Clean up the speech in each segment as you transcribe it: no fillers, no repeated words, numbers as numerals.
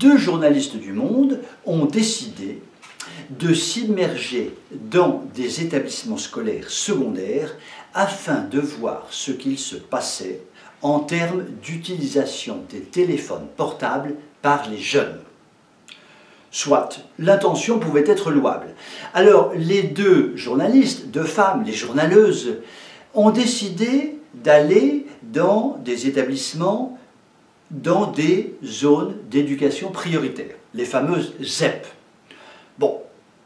2 journalistes du Monde ont décidé de s'immerger dans des établissements scolaires secondaires afin de voir ce qu'il se passait en termes d'utilisation des téléphones portables par les jeunes. Soit, l'intention pouvait être louable. Alors, les 2 journalistes, 2 femmes, les journaleuses, ont décidé d'aller dans des établissements, dans des zones d'éducation prioritaire, les fameuses ZEP. Bon,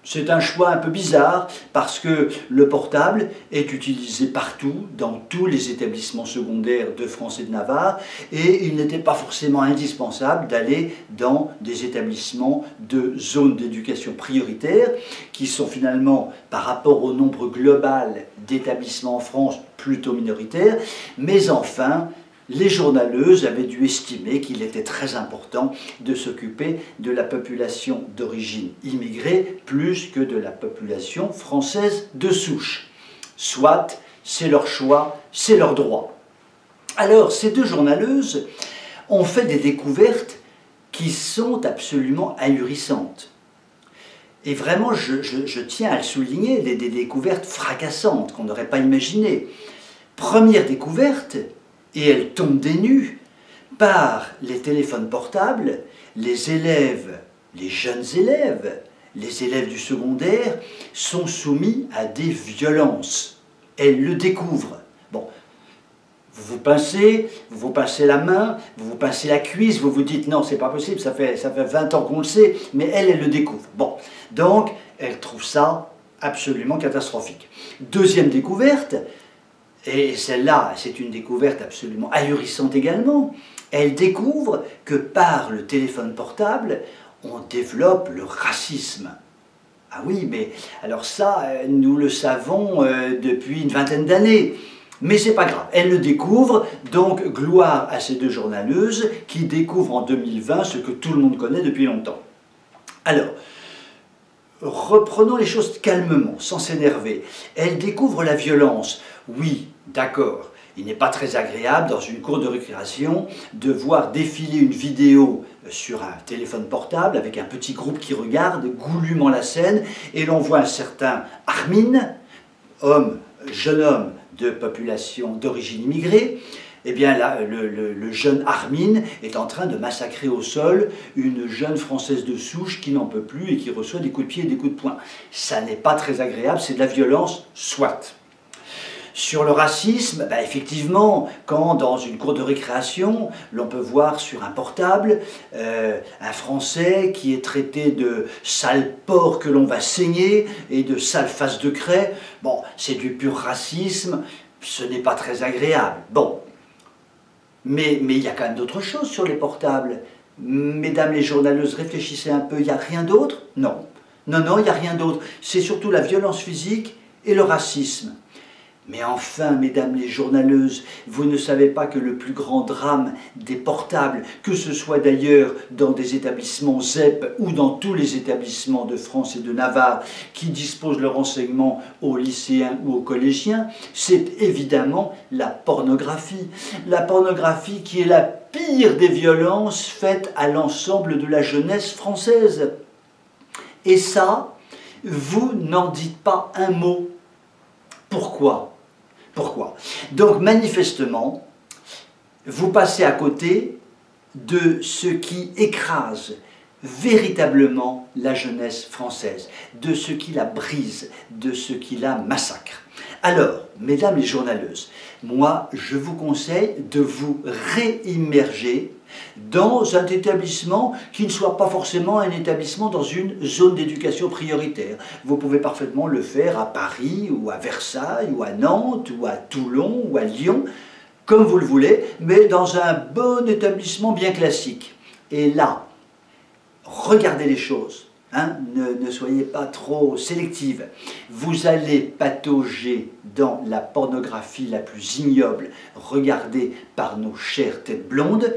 c'est un choix un peu bizarre parce que le portable est utilisé partout, dans tous les établissements secondaires de France et de Navarre, et il n'était pas forcément indispensable d'aller dans des établissements de zones d'éducation prioritaire qui sont finalement, par rapport au nombre global d'établissements en France, plutôt minoritaires, mais enfin, les journaleuses avaient dû estimer qu'il était très important de s'occuper de la population d'origine immigrée plus que de la population française de souche. Soit, c'est leur choix, c'est leur droit. Alors, ces 2 journaleuses ont fait des découvertes qui sont absolument ahurissantes. Et vraiment, je tiens à le souligner, des découvertes fracassantes qu'on n'aurait pas imaginées. Première découverte, et elle tombe des nues, par les téléphones portables, les élèves, les jeunes élèves, les élèves du secondaire sont soumis à des violences. Elles le découvrent. Bon, vous vous pincez la main, vous vous pincez la cuisse, vous vous dites non, c'est pas possible, ça fait 20 ans qu'on le sait, mais elle le découvre. Bon, donc, elle trouve ça absolument catastrophique. Deuxième découverte, et celle-là, c'est une découverte absolument ahurissante également. Elle découvre que par le téléphone portable, on développe le racisme. Ah oui, mais alors ça, nous le savons depuis une vingtaine d'années. Mais c'est pas grave, elle le découvre, donc gloire à ces 2 journaleuses qui découvrent en 2020 ce que tout le monde connaît depuis longtemps. Alors, reprenons les choses calmement, sans s'énerver. Elle découvre la violence. Oui, d'accord, il n'est pas très agréable dans une cour de récréation de voir défiler une vidéo sur un téléphone portable avec un petit groupe qui regarde goulûment la scène et l'on voit un certain Armin, jeune homme de population d'origine immigrée. Eh bien là, le jeune Armin est en train de massacrer au sol une jeune Française de souche qui n'en peut plus et qui reçoit des coups de pied et des coups de poing. Ça n'est pas très agréable, c'est de la violence, soit. Sur le racisme, ben effectivement, quand dans une cour de récréation, l'on peut voir sur un portable un Français qui est traité de sale porc que l'on va saigner et de sale face de craie, bon, c'est du pur racisme, ce n'est pas très agréable. Bon. Mais il y a quand même d'autres choses sur les portables. Mesdames les journaleuses, réfléchissez un peu, il n'y a rien d'autre? Non. Non, il n'y a rien d'autre. C'est surtout la violence physique et le racisme. Mais enfin, mesdames les journaleuses, vous ne savez pas que le plus grand drame des portables, que ce soit d'ailleurs dans des établissements ZEP ou dans tous les établissements de France et de Navarre qui disposent leur enseignement aux lycéens ou aux collégiens, c'est évidemment la pornographie. La pornographie qui est la pire des violences faites à l'ensemble de la jeunesse française. Et ça, vous n'en dites pas un mot. Pourquoi ? Pourquoi? Donc manifestement, vous passez à côté de ce qui écrase véritablement la jeunesse française, de ce qui la brise, de ce qui la massacre. Alors, mesdames les journaleuses, moi je vous conseille de vous réimmerger dans un établissement qui ne soit pas forcément un établissement dans une zone d'éducation prioritaire. Vous pouvez parfaitement le faire à Paris, ou à Versailles, ou à Nantes, ou à Toulon, ou à Lyon, comme vous le voulez, mais dans un bon établissement bien classique. Et là, regardez les choses. Hein, ne soyez pas trop sélective. Vous allez patauger dans la pornographie la plus ignoble regardée par nos chères têtes blondes,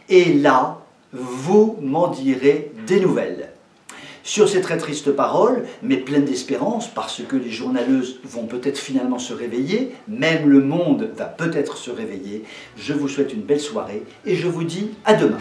et là, vous m'en direz des nouvelles. Sur ces très tristes paroles, mais pleines d'espérance, parce que les journaleuses vont peut-être finalement se réveiller, même le monde va peut-être se réveiller, je vous souhaite une belle soirée et je vous dis à demain.